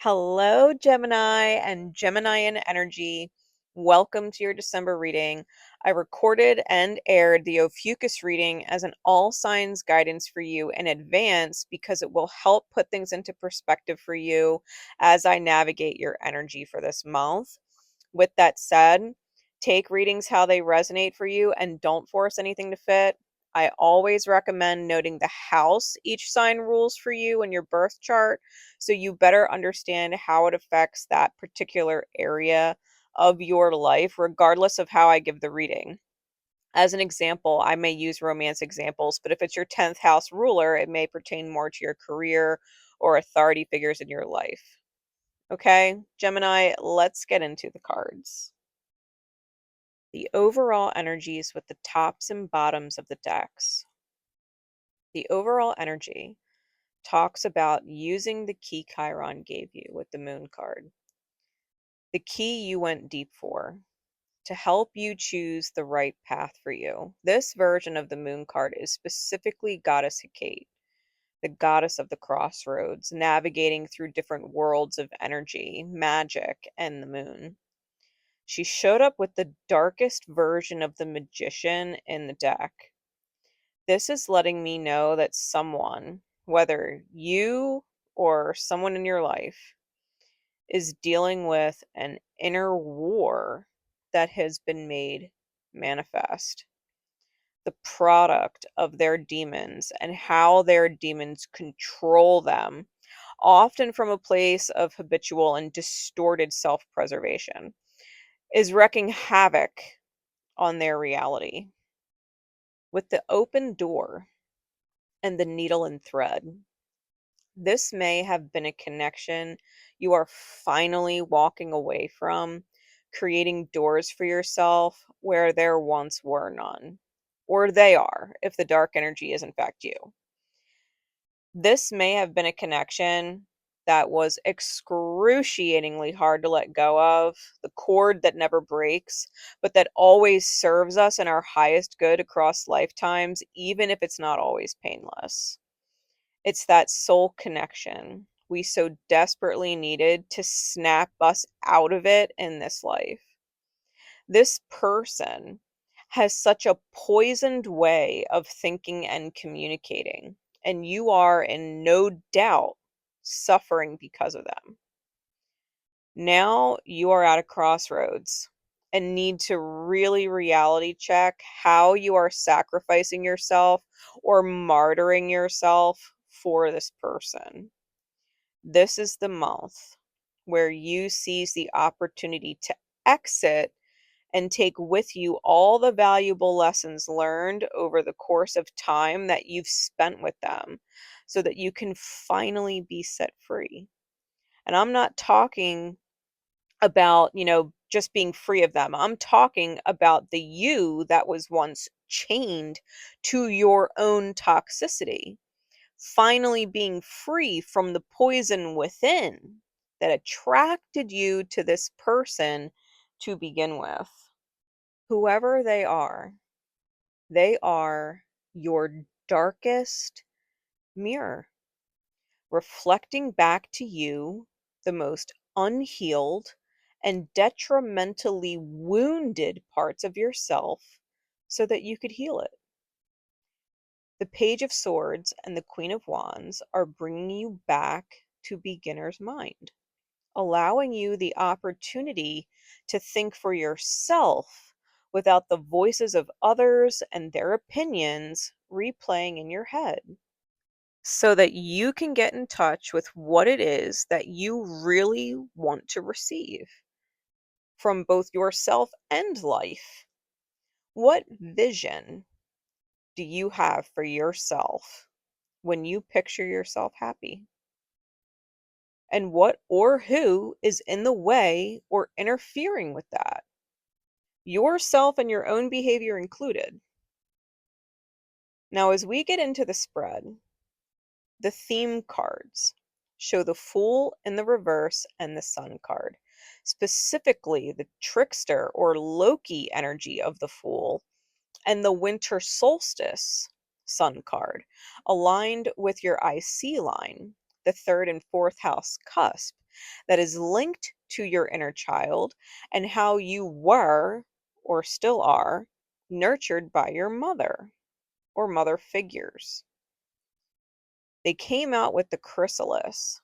Hello, Gemini and Geminian energy. Welcome to your December reading. I recorded and aired the Ophiuchus reading as an all signs guidance for you in advance because it will help put things into perspective for you as I navigate your energy for this month. With that said, take readings how they resonate for you and don't force anything to fit. I always recommend noting the house each sign rules for you in your birth chart so you better understand how it affects that particular area of your life, regardless of how I give the reading. As an example, I may use romance examples, but if it's your 10th house ruler, it may pertain more to your career or authority figures in your life. Okay, Gemini, let's get into the cards. The overall energies with the tops and bottoms of the decks. The overall energy talks about using the key Chiron gave you with the moon card. The key you went deep for to help you choose the right path for you. This version of the moon card is specifically Goddess Hecate, the goddess of the crossroads, navigating through different worlds of energy, magic, and the moon. She showed up with the darkest version of the magician in the deck. This is letting me know that someone, whether you or someone in your life, is dealing with an inner war that has been made manifest. The product of their demons and how their demons control them, often from a place of habitual and distorted self preservation, is wreaking havoc on their reality. With the open door and the needle and thread, this may have been a connection you are finally walking away from, creating doors for yourself where there once were none. Or they are, if the dark energy is in fact you. This may have been a connection that was excruciatingly hard to let go of, the cord that never breaks, but that always serves us in our highest good across lifetimes, even if it's not always painless. It's that soul connection we so desperately needed to snap us out of it in this life. This person has such a poisoned way of thinking and communicating, and you are in no doubt suffering because of them. Now you are at a crossroads and need to really reality check how you are sacrificing yourself or martyring yourself for this person. This is the month where you seize the opportunity to exit and take with you all the valuable lessons learned over the course of time that you've spent with them so that you can finally be set free. And I'm not talking about, just being free of them. I'm talking about the you that was once chained to your own toxicity, finally being free from the poison within that attracted you to this person to begin with. Whoever they are your darkest mirror, reflecting back to you the most unhealed and detrimentally wounded parts of yourself so that you could heal it. The Page of Swords and the Queen of Wands are bringing you back to beginner's mind, allowing you the opportunity to think for yourself without the voices of others and their opinions replaying in your head, so that you can get in touch with what it is that you really want to receive from both yourself and life. What vision do you have for yourself when you picture yourself happy? And what or who is in the way or interfering with that? Yourself and your own behavior included. Now, as we get into the spread, the theme cards show the Fool in the reverse and the Sun card, specifically the trickster or Loki energy of the Fool and the winter solstice Sun card, aligned with your IC line, the third and fourth house cusp, that is linked to your inner child and how you were, or still are, nurtured by your mother or mother figures. They came out with the chrysalis,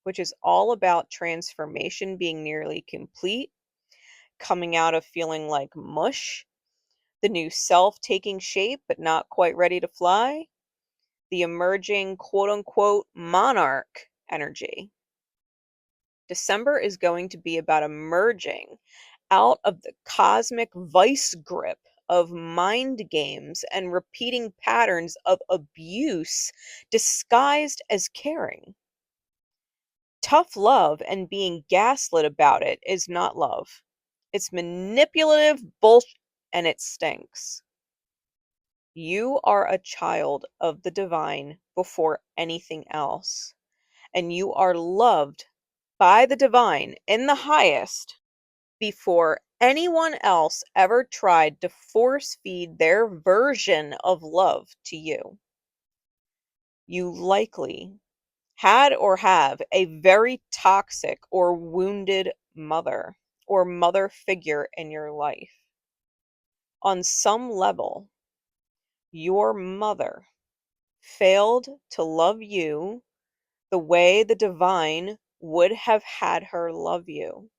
which is all about transformation being nearly complete, coming out of feeling like mush, the new self taking shape but not quite ready to fly, the emerging quote unquote monarch energy. December is going to be about emerging out of the cosmic vice grip of mind games and repeating patterns of abuse disguised as caring. Tough love and being gaslit about it is not love. It's manipulative bullshit and it stinks. You are a child of the divine before anything else, and you are loved by the divine in the highest before anyone else ever tried to force feed their version of love to you. You likely had or have a very toxic or wounded mother or mother figure in your life. On some level, your mother failed to love you the way the divine would have had her love you.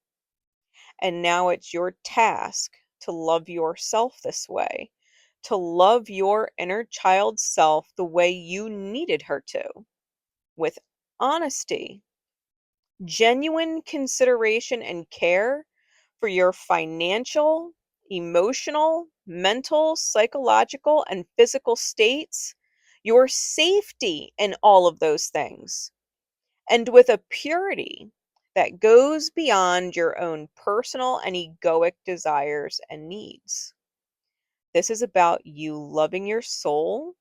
And now it's your task to love yourself this way, to love your inner child self the way you needed her to, with honesty, genuine consideration and care for your financial, emotional, mental, psychological, and physical states, your safety in all of those things, and with a purity that goes beyond your own personal and egoic desires and needs. This is about you loving your soul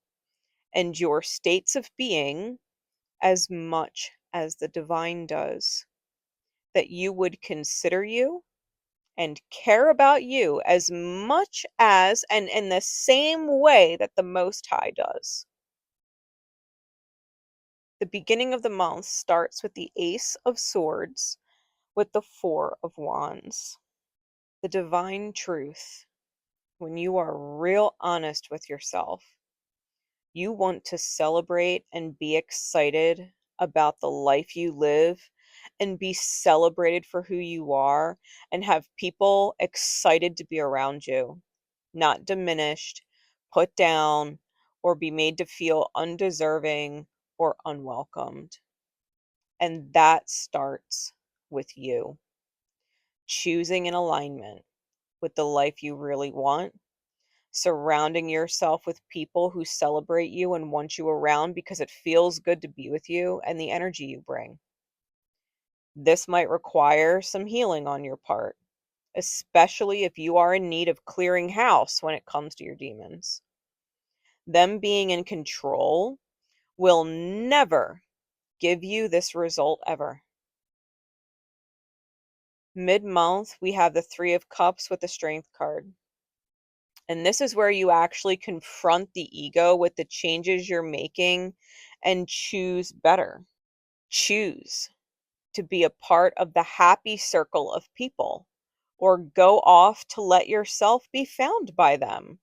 and your states of being as much as the divine does. That you would consider you and care about you as much as and in the same way that the Most High does. The beginning of the month starts with the Ace of Swords with the Four of Wands. The divine truth, when you are real honest with yourself, you want to celebrate and be excited about the life you live and be celebrated for who you are and have people excited to be around you, not diminished, put down, or be made to feel undeserving or unwelcomed. And that starts with you choosing an alignment with the life you really want, surrounding yourself with people who celebrate you and want you around because it feels good to be with you and the energy you bring. This might require some healing on your part, especially if you are in need of clearing house when it comes to your demons. Them being in control will never give you this result ever. Mid-month, we have the Three of Cups with the Strength card. And this is where you actually confront the ego with the changes you're making and choose better. Choose to be a part of the happy circle of people or go off to let yourself be found by them.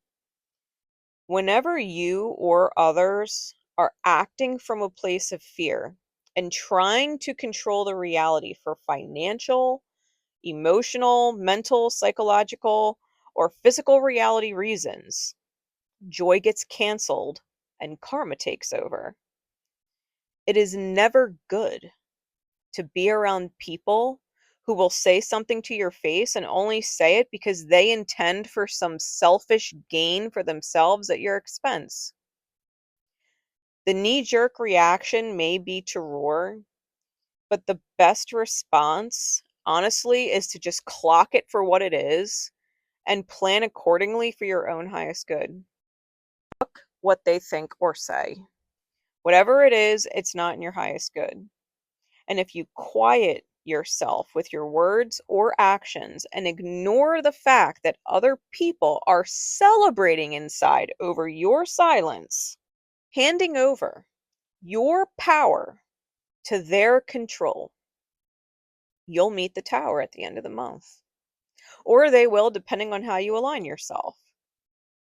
Whenever you or others are acting from a place of fear and trying to control the reality for financial, emotional, mental, psychological, or physical reality reasons, joy gets canceled and karma takes over. It is never good to be around people who will say something to your face and only say it because they intend for some selfish gain for themselves at your expense. The knee jerk reaction may be to roar, but the best response, honestly, is to just clock it for what it is and plan accordingly for your own highest good. Fuck what they think or say. Whatever it is, it's not in your highest good. And if you quiet yourself with your words or actions and ignore the fact that other people are celebrating inside over your silence, handing over your power to their control, you'll meet the Tower at the end of the month. Or they will, depending on how you align yourself.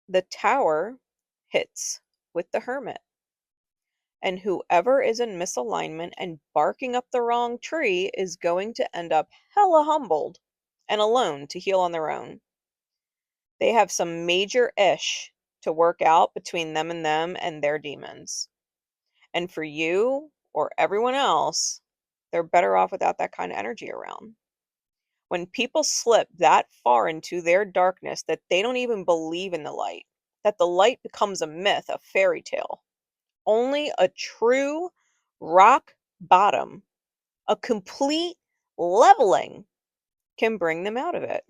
The Tower hits with the Hermit. And whoever is in misalignment and barking up the wrong tree is going to end up hella humbled and alone to heal on their own. They have some major ish to work out between them and their demons. And for you or everyone else, they're better off without that kind of energy around. When people slip that far into their darkness that they don't even believe in the light, that the light becomes a myth, a fairy tale, only a true rock bottom, a complete leveling can bring them out of it.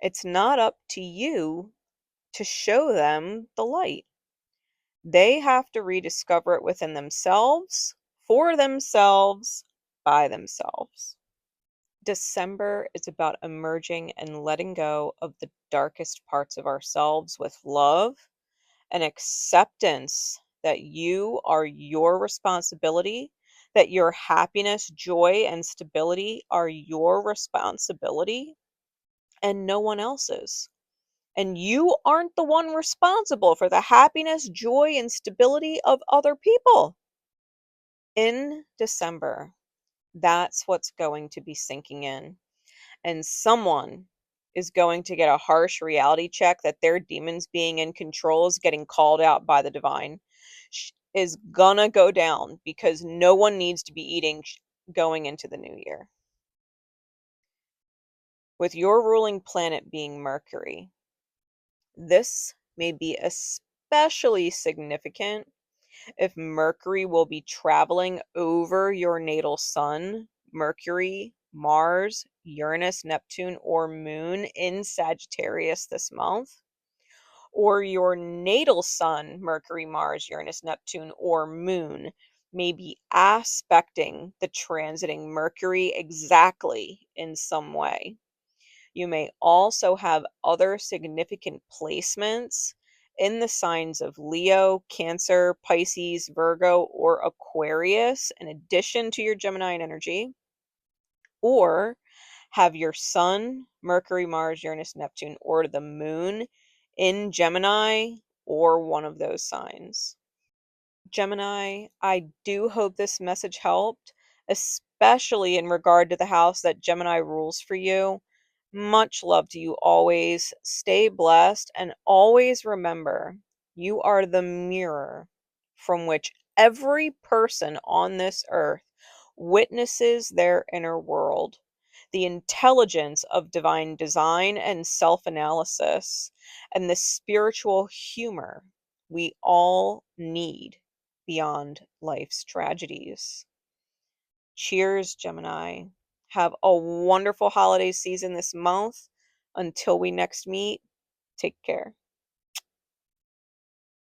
It's not up to you to show them the light. They have to rediscover it within themselves, for themselves, by themselves. December is about emerging and letting go of the darkest parts of ourselves with love and acceptance that you are your responsibility, that your happiness, joy, and stability are your responsibility and no one else's. And you aren't the one responsible for the happiness, joy, and stability of other people. In December, that's what's going to be sinking in. And someone is going to get a harsh reality check that their demons being in control is getting called out by the divine. Is gonna go down because no one needs to be eating going into the new year. With your ruling planet being Mercury, this may be especially significant if Mercury will be traveling over your natal sun, Mercury, Mars, Uranus, Neptune, or Moon in Sagittarius this month, or your natal sun, Mercury, Mars, Uranus, Neptune, or Moon may be aspecting the transiting Mercury exactly in some way. You may also have other significant placements in the signs of Leo, Cancer, Pisces, Virgo, or Aquarius, in addition to your Gemini energy, or have your Sun, Mercury, Mars, Uranus, Neptune, or the Moon in Gemini or one of those signs. Gemini, I do hope this message helped, especially in regard to the house that Gemini rules for you. Much love to you always. Stay blessed and always remember you are the mirror from which every person on this earth witnesses their inner world. The intelligence of divine design and self analysis, and the spiritual humor we all need beyond life's tragedies. Cheers, Gemini. Have a wonderful holiday season this month. Until we next meet, take care.